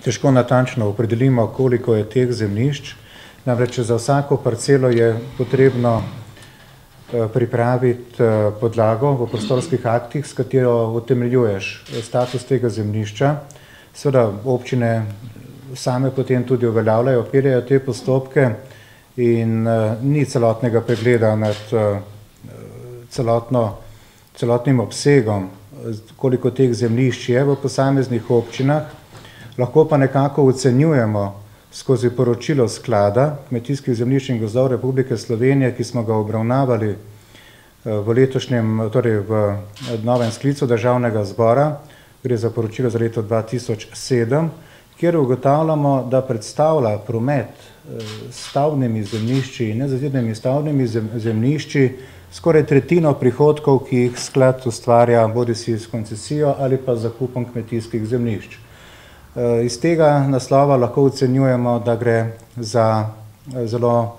težko natančno opredelimo, koliko je teh zemljišč. Namreč za vsako parcelo je potrebno pripraviti podlago v prostorskih aktih, s katero utemeljuješ status tega zemljišča. Seveda občine same potem tudi uveljavljajo, peljejo te postopke in ni celotnega pregleda nad celotnim obsegom, koliko teh zemljišč je v posameznih občinah. Lahko pa nekako ocenjujemo skozi poročilo sklada kmetijskih zemljišč in gozdov Republike Slovenije, ki smo ga obravnavali v letošnjem, torej v novem sklicu Državnega zbora, gre za poročilo za leto 2007, kjer ugotavljamo, da predstavlja promet s stavbnimi zemljišči in nezazidanimi stavbnimi zemljišči skoraj tretjino prihodkov, ki jih sklad ustvarja bodisi s koncesijo ali pa zakupom kmetijskih zemljišč. Iz tega naslova lahko ocenjujemo, da gre za zelo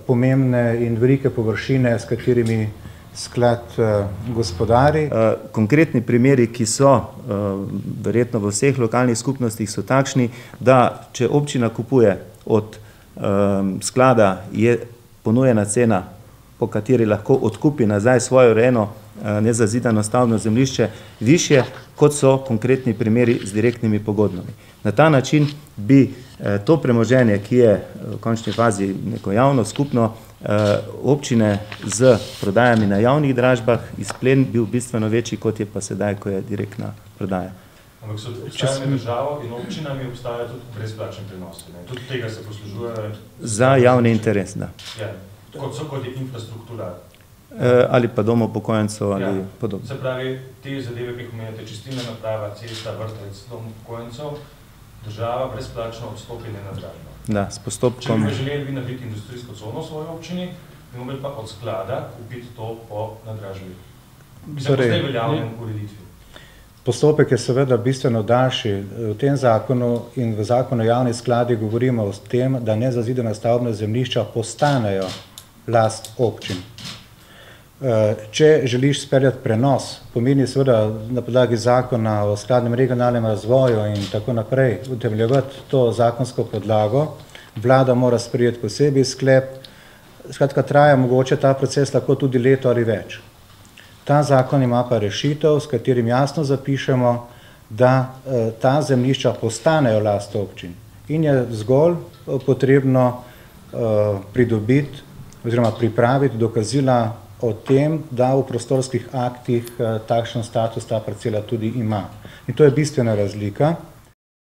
pomembne in velike površine, s katerimi sklad gospodari. Konkretni primeri, ki so verjetno v vseh lokalnih skupnostih, so takšni, da če občina kupuje od sklada, je ponujena cena, po kateri lahko odkupi nazaj svojo urejeno nezazidano stavbno zemljišče, višje, kot so konkretni primeri z direktnimi pogodbami. Na ta način bi to premoženje, ki je v končni fazi neko javno, skupno, občine z prodajami na javnih dražbah, izplen bil bistveno večji, kot je pa sedaj, ko je direktna prodaja. Ampak so obstajali državo in občinami obstajajo tudi brezplačni prenosi. Tudi tega se poslužujejo. Za javni interes, da. Ja, kot je infrastruktura. Ali pa dom upokojencev ali podobno. Se pravi, te zadeve, ki jih omenjate, čistilna naprava, cesta, vrtec, dom upokojencev, država brezplačno odstopi na dražbo. Da, s postopkom. Če bi želeli vi narediti industrijsko cono v svoji občini, bi mogli pa od sklada kupiti to po nadražbi. Mislim, po zdaj veljavnem ureditvi. Postopek je seveda bistveno daljši. V tem zakonu in v zakonu o javnih skladih govorimo o tem, da nezazidana stavbna zemljišča postanejo last občin. Če želiš speljati prenos, pomeni seveda na podlagi zakona o skladnem regionalnem razvoju in tako naprej utemeljevati to zakonsko podlago, vlada mora sprejeti posebej sklep, skratka traja mogoče ta proces lahko tudi leto ali več. Ta zakon ima pa rešitev, s katerim jasno zapišemo, da ta zemljišča postanejo last občin in je zgolj potrebno pridobiti oziroma pripraviti dokazila o tem, da v prostorskih aktih takšen status ta parcela tudi ima. In to je bistvena razlika.